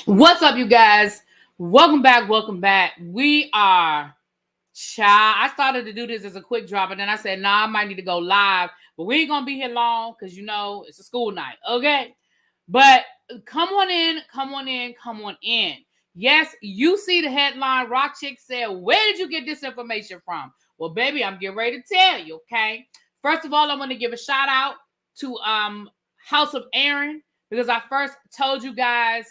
What's up, you guys? Welcome back. Welcome back. We are child. I started to do this as a quick drop, and then I said, nah, I might need to go live, but we ain't gonna be here long because it's a school night, okay? But come on in, come on in, come on in. Yes, you see the headline. Rock Chick said, "Where did you get this information from?" Well, baby, I'm getting ready to tell you. Okay. First of all, I want to give a shout out to House of Aaron because I first told you guys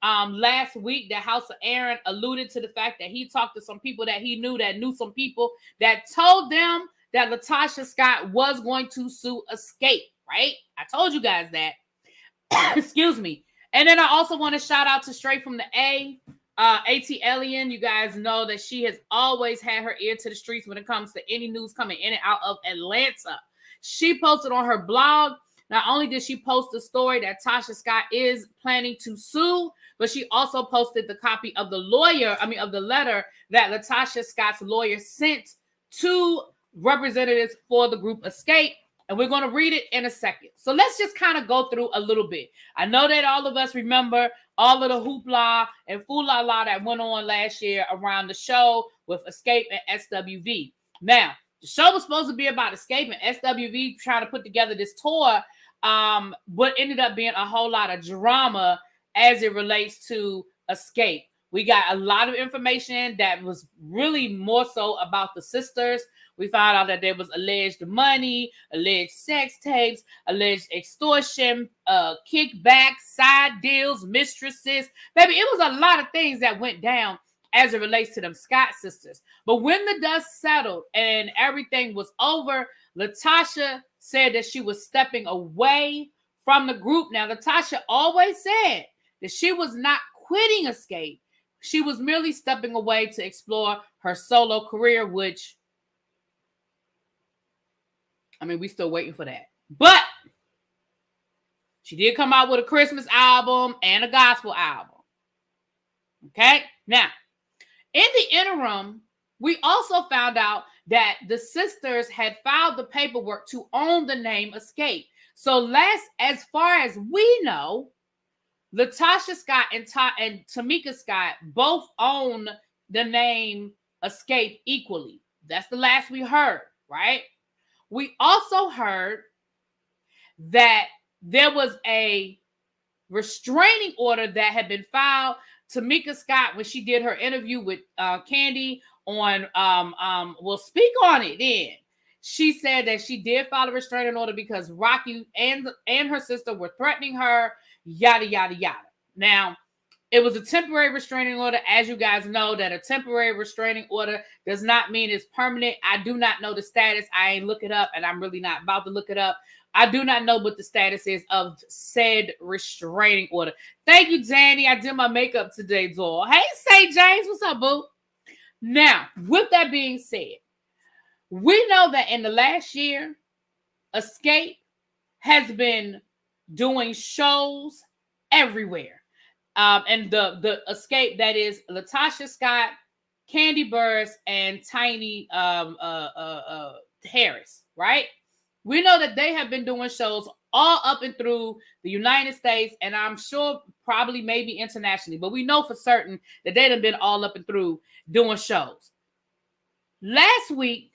last week that House of Aaron alluded to the fact that he talked to some people that he knew that knew some people that told them that LaTosha Scott was going to sue Xscape, right? I told you guys that. Excuse me. And then I also want to shout out to Straight from the A.T. Elian. You guys know that she has always had her ear to the streets when it comes to any news coming in and out of Atlanta. She posted on her blog. Not only did she post the story that Tasha Scott is planning to sue, but she also posted the copy of the letter that LaTosha Scott's lawyer sent to representatives for the group Xscape. And we're going to read it in a second. So let's just kind of go through a little bit. I know that all of us remember all of the hoopla and foolala that went on last year around the show with Xscape and SWV. Now, the show was supposed to be about Xscape and SWV trying to put together this tour, but ended up being a whole lot of drama as it relates to Xscape. We got a lot of information that was really more so about the sisters. We found out that there was alleged money, alleged sex tapes, alleged extortion, kickbacks, side deals, mistresses. Baby, it was a lot of things that went down as it relates to them Scott sisters. But when the dust settled and everything was over, LaTosha said that she was stepping away from the group. Now, LaTosha always said that she was not quitting Xscape. She was merely stepping away to explore her solo career, which, we still waiting for that. But she did come out with a Christmas album and a gospel album. Okay? Now, in the interim, we also found out that the sisters had filed the paperwork to own the name Xscape. So as far as we know, LaTosha Scott and Tamika Scott both own the name Xscape equally. That's the last we heard, right? We also heard that there was a restraining order that had been filed. Tamika Scott, when she did her interview with Candy on, speak on it then. She said that she did file a restraining order because Rocky and her sister were threatening her, yada, yada, yada. Now, it was a temporary restraining order. As you guys know, that a temporary restraining order does not mean it's permanent. I do not know the status. I ain't look it up, and I'm really not about to look it up. I do not know what the status is of said restraining order. Thank you, Danny. I did my makeup today, doll. Hey, Say James. What's up, boo? Now, with that being said, we know that in the last year, Xscape has been doing shows everywhere. And the Xscape, that is LaTosha Scott, Candy Burris, and Tiny Harris, right? We know that they have been doing shows all up and through the United States, and I'm sure probably maybe internationally, but we know for certain that they have been all up and through doing shows. Last week,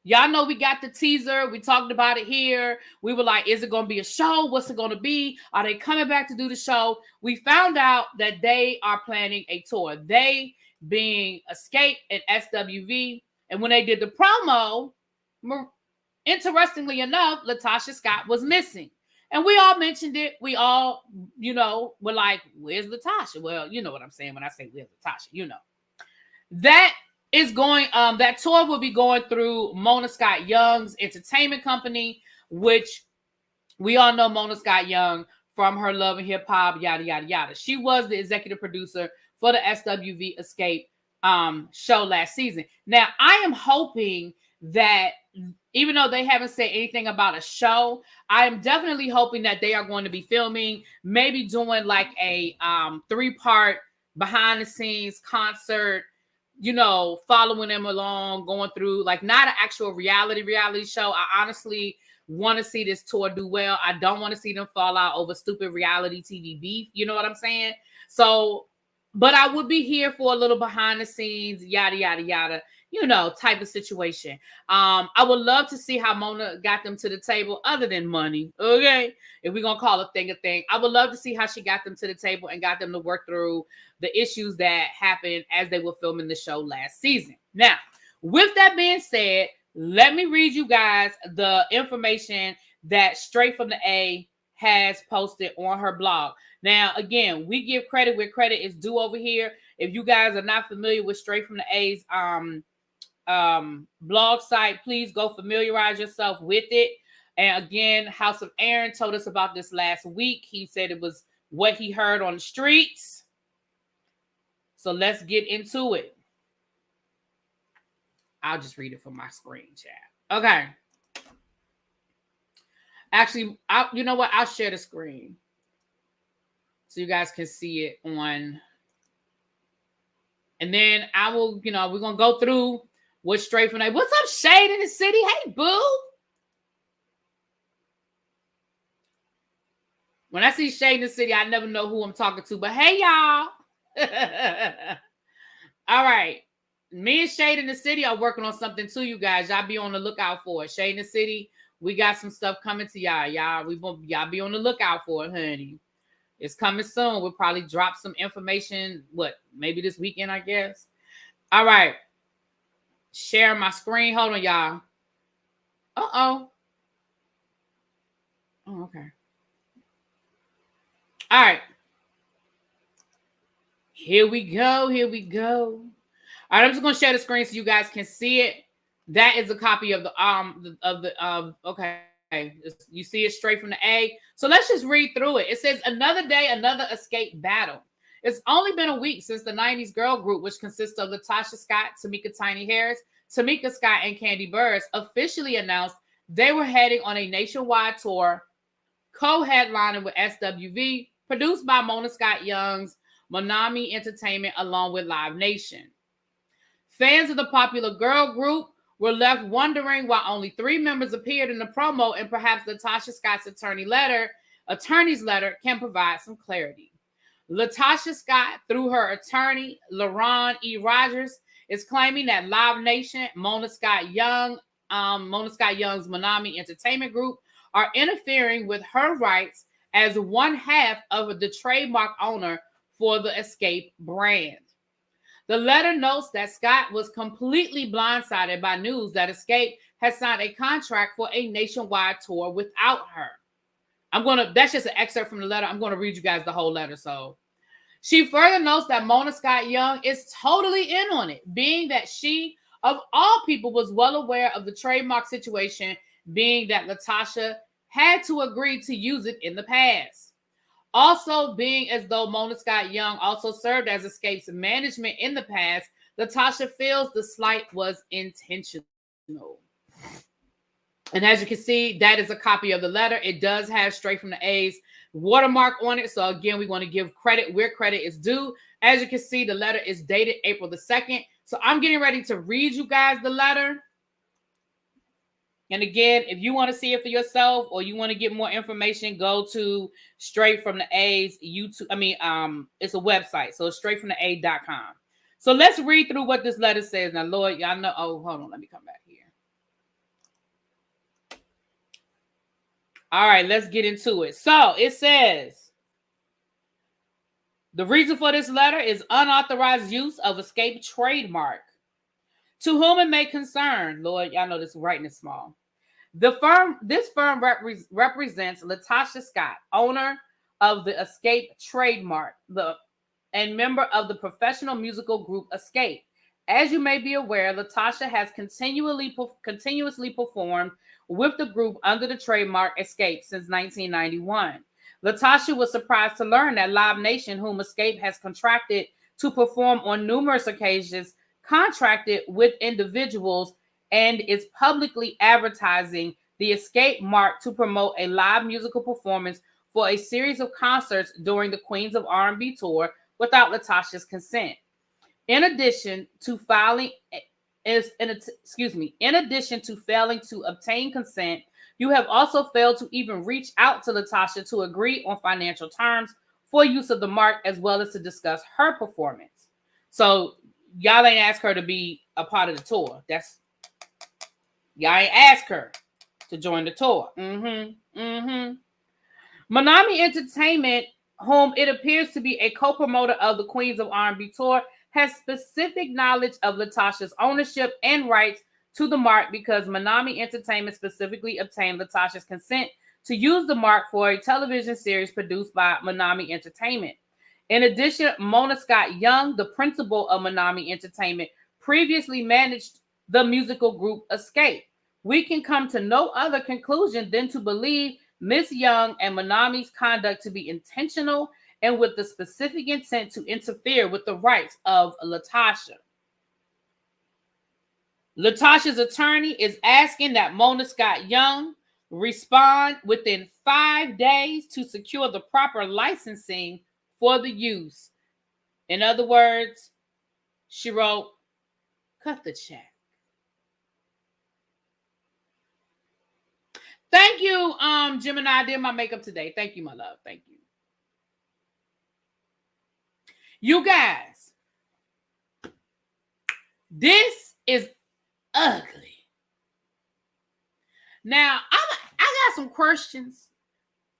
y'all know we got the teaser. We talked about it here. We were like, is it going to be a show? What's it going to be? Are they coming back to do the show? We found out that they are planning a tour. They being Xscape and SWV. And when they did the promo, interestingly enough, LaTosha Scott was missing. And we all mentioned it. We all, were like, where's LaTosha? Well, you know what I'm saying when I say where's LaTosha, That is going, that tour will be going through Mona Scott Young's entertainment company, which we all know Mona Scott Young from her Love and Hip Hop, yada, yada, yada. She was the executive producer for the SWV Xscape show last season. Now, I am hoping that even though they haven't said anything about a show, I am definitely hoping that they are going to be filming, maybe doing like a 3-part behind the scenes concert, following them along, going through, like, not an actual reality show. I honestly want to see this tour do well. I don't want to see them fall out over stupid reality TV beef. You know what I'm saying? So, but I would be here for a little behind the scenes, yada, yada, yada, type of situation. I would love to see how Mona got them to the table other than money. Okay. If we're going to call a thing, I would love to see how she got them to the table and got them to work through the issues that happened as they were filming the show last season. Now, with that being said, let me read you guys the information that Straight from the A has posted on her blog. Now, again, we give credit where credit is due over here. If you guys are not familiar with Straight from the A's blog site, please go familiarize yourself with it. And again, House of Aaron told us about this last week. He said it was what he heard on the streets. So let's get into it. I'll just read it from my screen, chat. Okay. Actually, you know what? I'll share the screen so you guys can see it on. And then I will, we're going to go through what's Straight from the A. What's up, Shade in the City? Hey, boo. When I see Shade in the City, I never know who I'm talking to. But hey, y'all. All right. Me and Shade in the City are working on something too, you guys. Y'all be on the lookout for it. Shade in the City, we got some stuff coming to y'all. Y'all be on the lookout for it, honey. It's coming soon. We'll probably drop some information. Maybe this weekend, I guess. All right. Share my screen. Hold on, y'all. Oh, okay. All right. Here we go. All right, I'm just gonna share the screen so you guys can see it. That is a copy of okay. You see it Straight from the A. So let's just read through it. It says, another day, another Xscape battle. It's only been a week since the 90s girl group, which consists of LaTosha Scott, Tamika Tiny Harris, Tamika Scott, and Candy Burris, officially announced they were heading on a nationwide tour, co-headlining with SWV, produced by Mona Scott Young's Monami Entertainment, along with Live Nation. Fans of the popular girl group were left wondering why only 3 members appeared in the promo, and perhaps LaTosha Scott's attorney's letter can provide some clarity. LaTosha Scott, through her attorney, LaRon E. Rogers, is claiming that Live Nation, Mona Scott Young's Monami Entertainment Group, are interfering with her rights as one half of the trademark owner for the Xscape brand. The letter notes that Scott was completely blindsided by news that Xscape has signed a contract for a nationwide tour without her. That's just an excerpt from the letter. I'm going to read you guys the whole letter. So she further notes that Mona Scott Young is totally in on it, being that she, of all people, was well aware of the trademark situation, being that LaTosha had to agree to use it in the past. Also, being as though Mona Scott Young also served as Xscape's management in the past, LaTosha feels the slight was intentional. And as you can see, that is a copy of the letter. It does have Straight from the A's watermark on it. So again, we want to give credit where credit is due. As you can see, the letter is dated April the 2nd. So I'm getting ready to read you guys the letter. And again, if you want to see it for yourself or you want to get more information, go to Straight from the A's YouTube. It's a website. So it's straightfromthea.com. So let's read through what this letter says. Now, Lord, y'all know. Oh, hold on. Let me come back here. All right, let's get into it. So it says, the reason for this letter is unauthorized use of Xscape trademark. To whom it may concern, Lord, y'all know this writing is small. This firm represents LaTosha Scott, owner of the Xscape trademark, and member of the professional musical group Xscape. As you may be aware, LaTosha has continuously performed with the group under the trademark Xscape since 1991. LaTosha was surprised to learn that Live Nation, whom Xscape has contracted to perform on numerous occasions, contracted with individuals and is publicly advertising the Xscape mark to promote a live musical performance for a series of concerts during the Queens of R&B tour without LaTosha's consent. In addition to failing to obtain consent You have also failed to even reach out to LaTosha to agree on financial terms for use of the mark, as well as to discuss her performance. So y'all ain't asked her to be a part of the tour. Y'all ain't asked her to join the tour. Manami Entertainment, whom it appears to be a co-promoter of the Queens of R&B tour, has specific knowledge of LaTosha's ownership and rights to the mark because Manami Entertainment specifically obtained LaTosha's consent to use the mark for a television series produced by Manami Entertainment. In addition, Mona Scott Young, the principal of Manami Entertainment, previously managed the musical group Xscape. We can come to no other conclusion than to believe Miss Young and Manami's conduct to be intentional and with the specific intent to interfere with the rights of LaTosha. LaTosha's attorney is asking that Mona Scott Young respond within 5 days to secure the proper licensing for the use. In other words, she wrote, cut the check. Thank you, Gemini. I did my makeup today. Thank you, my love. Thank you. You guys, this is ugly. Now, I got some questions.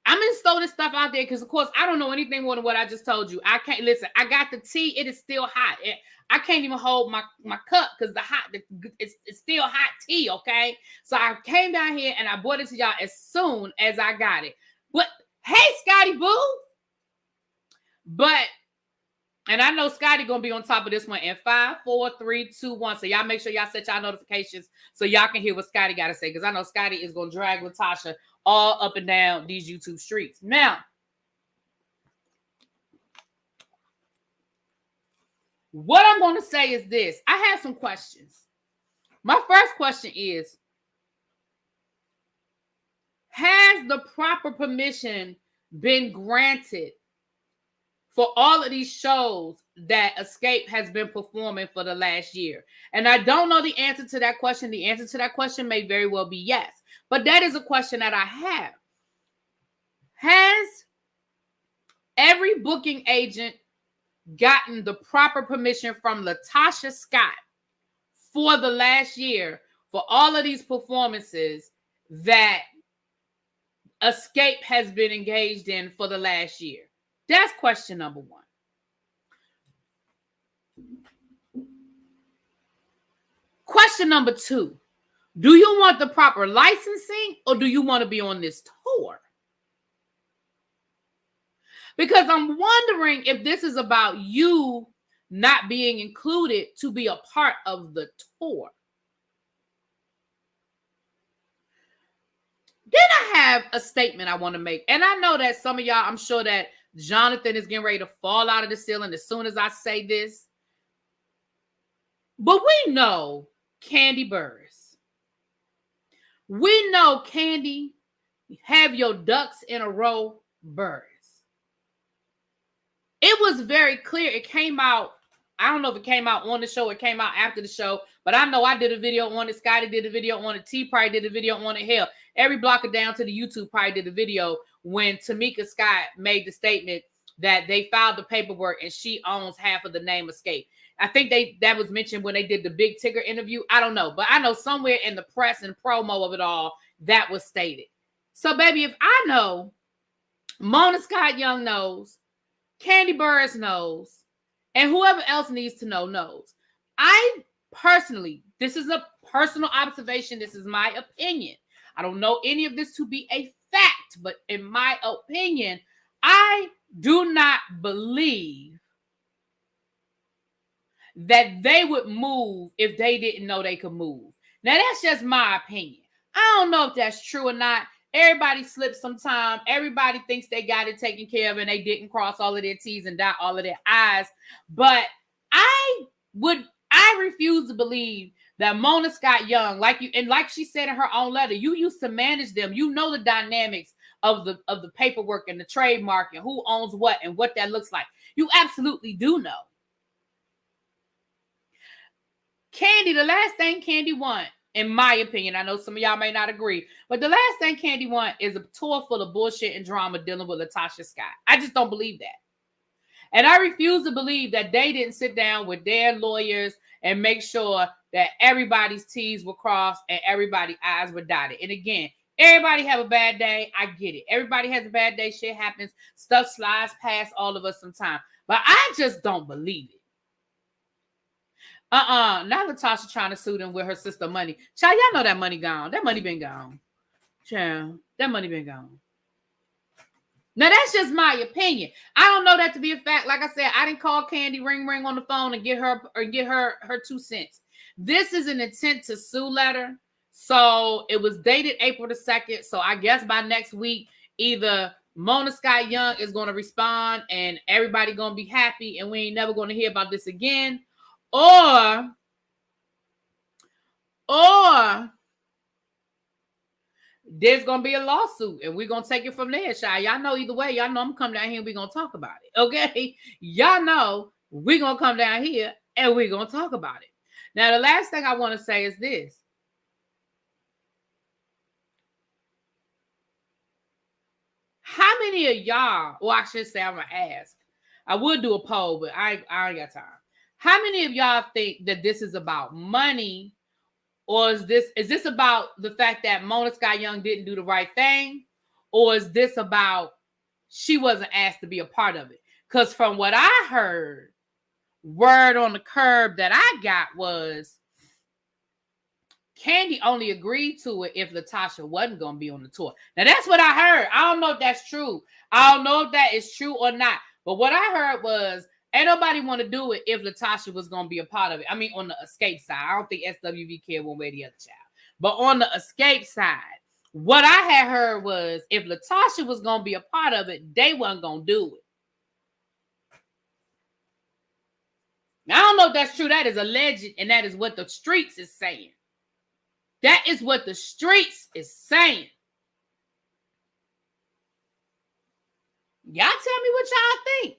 I'm going to throw this stuff out there because, of course, I don't know anything more than what I just told you. I can't, listen, I got the tea. It is still hot. I can't even hold my cup because it's still hot tea, okay? So I came down here and I brought it to y'all as soon as I got it. But, hey, Scotty Boo. But, and I know Scotty going to be on top of this one in 5, 4, 3, 2, 1. So y'all make sure y'all set y'all notifications so y'all can hear what Scotty got to say because I know Scotty is going to drag LaTosha all up and down these YouTube streets. Now, what I'm going to say is this. I have some questions. My first question is, has the proper permission been granted for all of these shows that Xscape has been performing for the last year? And I don't know the answer to that question. The answer to that question may very well be yes. But that is a question that I have. Has every booking agent gotten the proper permission from LaTosha Scott for the last year for all of these performances that Xscape has been engaged in for the last year? That's question number one. Question number two. Do you want the proper licensing or do you want to be on this tour? Because I'm wondering if this is about you not being included to be a part of the tour. Then I have a statement I want to make. And I know that some of y'all, I'm sure that Jonathan is getting ready to fall out of the ceiling as soon as I say this. But we know Candy Burris. We know Candy, have your ducks in a row, Burris. It was very clear. It came out. I don't know if it came out on the show or it came out after the show, but I know I did a video on it. Scotty did a video on it. T probably did a video on it. Hell, every blocker down to the YouTube probably did a video when Tamika Scott made the statement that they filed the paperwork and she owns half of the name Xscape. I think that was mentioned when they did the Big Tigger interview. I don't know, but I know somewhere in the press and promo of it all that was stated. So, baby, if I know, Mona Scott Young knows, Candy Burris knows, and whoever else needs to know knows. I personally, this is a personal observation. This is my opinion. I don't know any of this to be a fact, but in my opinion, I do not believe that they would move if they didn't know they could move. Now, that's just my opinion. I don't know if that's true or not. Everybody slips sometime. Everybody thinks they got it taken care of and they didn't cross all of their T's and dot all of their I's. But I refuse to believe that Mona Scott Young, like she said in her own letter, you used to manage them. You know the dynamics of the paperwork and the trademark and who owns what and what that looks like. You absolutely do know. Candy, the last thing Candy wanted in my opinion, I know some of y'all may not agree, but the last thing Kandi want is a tour full of bullshit and drama dealing with LaTosha Scott. I just don't believe that. And I refuse to believe that they didn't sit down with their lawyers and make sure that everybody's T's were crossed and everybody's I's were dotted. And again, everybody have a bad day. I get it. Everybody has a bad day. Shit happens. Stuff slides past all of us sometimes. But I just don't believe it. Now LaTosha trying to sue them with her sister money. Child, y'all know that money gone. That money been gone. Child, that money been gone. Now, that's just my opinion. I don't know that to be a fact. Like I said, I didn't call Kandi ring on the phone and get her 2 cents. This is an intent to sue letter. So it was dated April the 2nd. So I guess by next week, either Mona Scott Young is going to respond and everybody going to be happy and we ain't never going to hear about this again. Or there's going to be a lawsuit and we're going to take it from there, Shy. Y'all know either way. Y'all know I'm coming down here and we're going to talk about it, okay? Y'all know we're going to come down here and we're going to talk about it. Now, the last thing I want to say is this. How many of y'all, or I should say I'm going to ask. I would do a poll, but I ain't got time. How many of y'all think that this is about money? Or is this about the fact that Mona Scott Young didn't do the right thing? Or is this about she wasn't asked to be a part of it? Because from what I heard, word on the curb that I got was Kandi only agreed to it if LaTosha wasn't going to be on the tour. Now, that's what I heard. I don't know if that's true. I don't know if that is true or not. But what I heard was, ain't nobody want to do it if LaTosha was going to be a part of it. I mean, on the Xscape side. I don't think SWV cared one way or the other, child. But on the Xscape side, what I had heard was if LaTosha was going to be a part of it, they wasn't going to do it. Now, I don't know if that's true. That is alleged, and that is what the streets is saying. That is what the streets is saying. Y'all tell me what y'all think.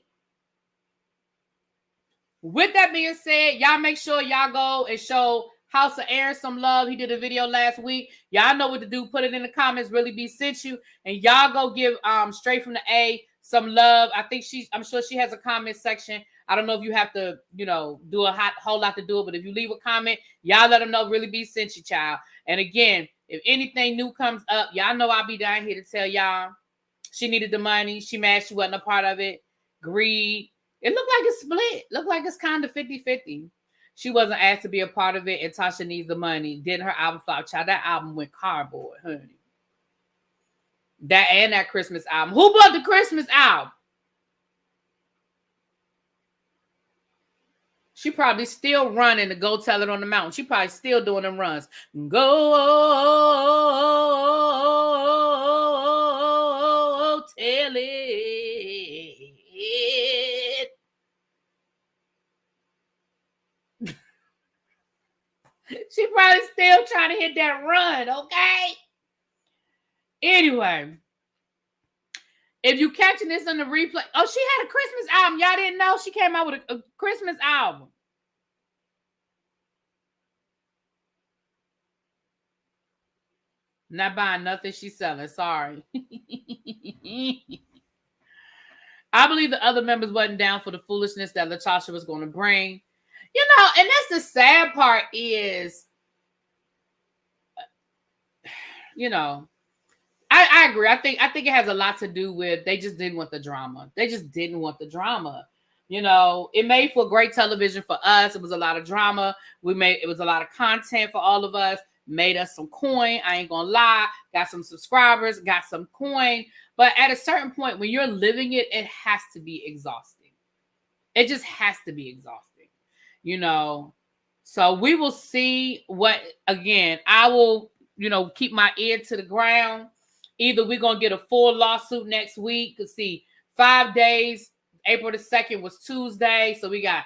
With that being said, y'all make sure y'all go and show House of Aaron some love. He did a video last week. Y'all know what to do. Put it in the comments. Really be sent you. And y'all go give Straight from the A some love. I'm sure she has a comment section. I don't know if you have to, do a whole lot to do it, but if you leave a comment, y'all let them know Really Be sent you, child. And again, if anything new comes up, y'all know I'll be down here to tell y'all she needed the money. She mad she wasn't a part of it. Greed. It looked like it's split. Looked like it's kind of 50-50. She wasn't asked to be a part of it, and Tasha needs the money. Then her album flop, child. That album went cardboard, honey. That Christmas album. Who bought the Christmas album? She probably still running to Go Tell It on the Mountain. She probably still doing them runs. Go tell it. She probably still trying to hit that run, okay? Anyway, if you catching this on the replay, she had a Christmas album. Y'all didn't know she came out with a Christmas album. Not buying nothing she's selling. Sorry. I believe the other members wasn't down for the foolishness that LaTosha was going to bring. And that's the sad part is, I agree. I think it has a lot to do with they just didn't want the drama. They just didn't want the drama. It made for great television for us. It was a lot of drama. It was a lot of content for all of us. Made us some coin. I ain't gonna lie. Got some subscribers. Got some coin. But at a certain point, when you're living it, it has to be exhausting. It just has to be exhausting. So we will see what, again, I will, keep my ear to the ground. Either we're going to get a full lawsuit next week. Because see, 5 days, April the 2nd was Tuesday. So we got,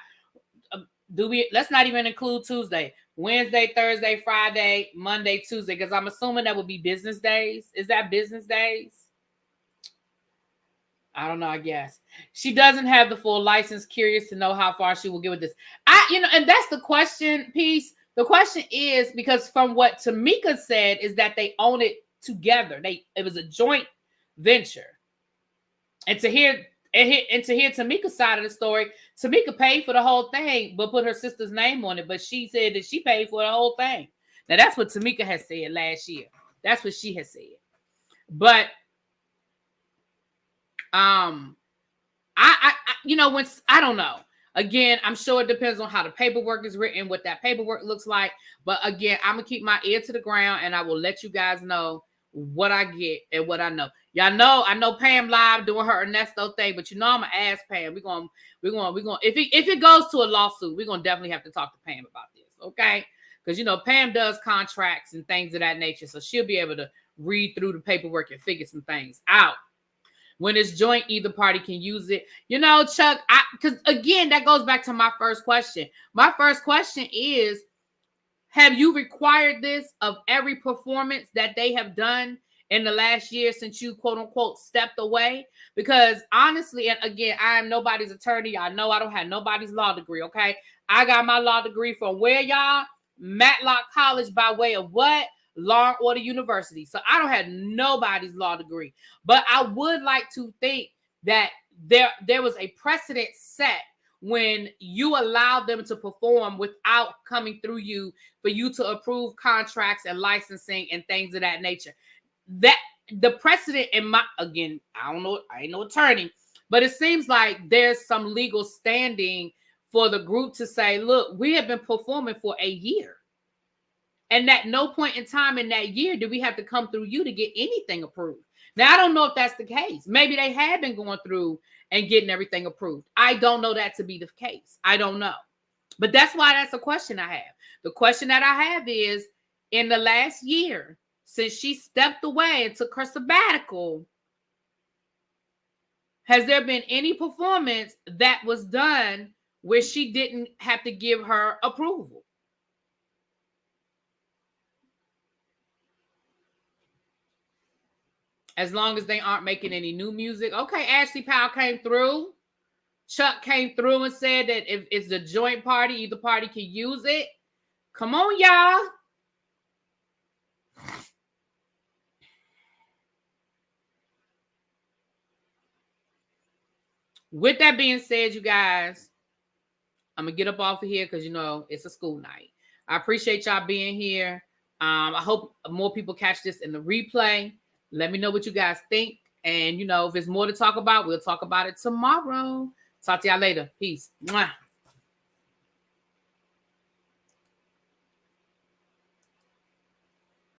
let's not even include Tuesday. Wednesday, Thursday, Friday, Monday, Tuesday. Because I'm assuming that would be business days. Is that business days? I don't know, I guess. She doesn't have the full license. Curious to know how far she will get with this. And that's the question piece. The question is, because from what Tamika said is that they own it together. It was a joint venture. And to hear Tamika's side of the story, Tamika paid for the whole thing, but put her sister's name on it. But she said that she paid for the whole thing. Now that's what Tamika has said last year. That's what she has said. But I when I don't know. Again, I'm sure it depends on how the paperwork is written, what that paperwork looks like. But again, I'm gonna keep my ear to the ground, and I will let you guys know what I get and what I know. Y'all know, I know Pam live doing her Ernesto thing, but I'm gonna ask Pam. We're gonna if it goes to a lawsuit, we're gonna definitely have to talk to Pam about this, okay? Because Pam does contracts and things of that nature, so she'll be able to read through the paperwork and figure some things out. When it's joint, either party can use it. Chuck, because again, that goes back to my first question. My first question is, have you required this of every performance that they have done in the last year since you, quote unquote, stepped away? Because honestly, and again, I am nobody's attorney. I know I don't have nobody's law degree, okay? I got my law degree from where, y'all? Matlock College, by way of what? Law and Order University. So I don't have nobody's law degree. But I would like to think that there was a precedent set when you allowed them to perform without coming through you for you to approve contracts and licensing and things of that nature. That the precedent again, I don't know, I ain't no attorney, but it seems like there's some legal standing for the group to say, look, we have been performing for a year. And at no point in time in that year do we have to come through you to get anything approved. Now, I don't know if that's the case. Maybe they have been going through and getting everything approved. I don't know that to be the case. I don't know. But that's why that's a question I have. The question that I have is, in the last year, since she stepped away and took her sabbatical, has there been any performance that was done where she didn't have to give her approval? As long as they aren't making any new music. Okay, Ashley Powell came through. Chuck came through and said that if it's a joint party, either party can use it. Come on, y'all. With that being said, you guys, I'm going to get up off of here because, it's a school night. I appreciate y'all being here. I hope more people catch this in the replay. Let me know what you guys think. And, if there's more to talk about, we'll talk about it tomorrow. Talk to y'all later. Peace. Mwah.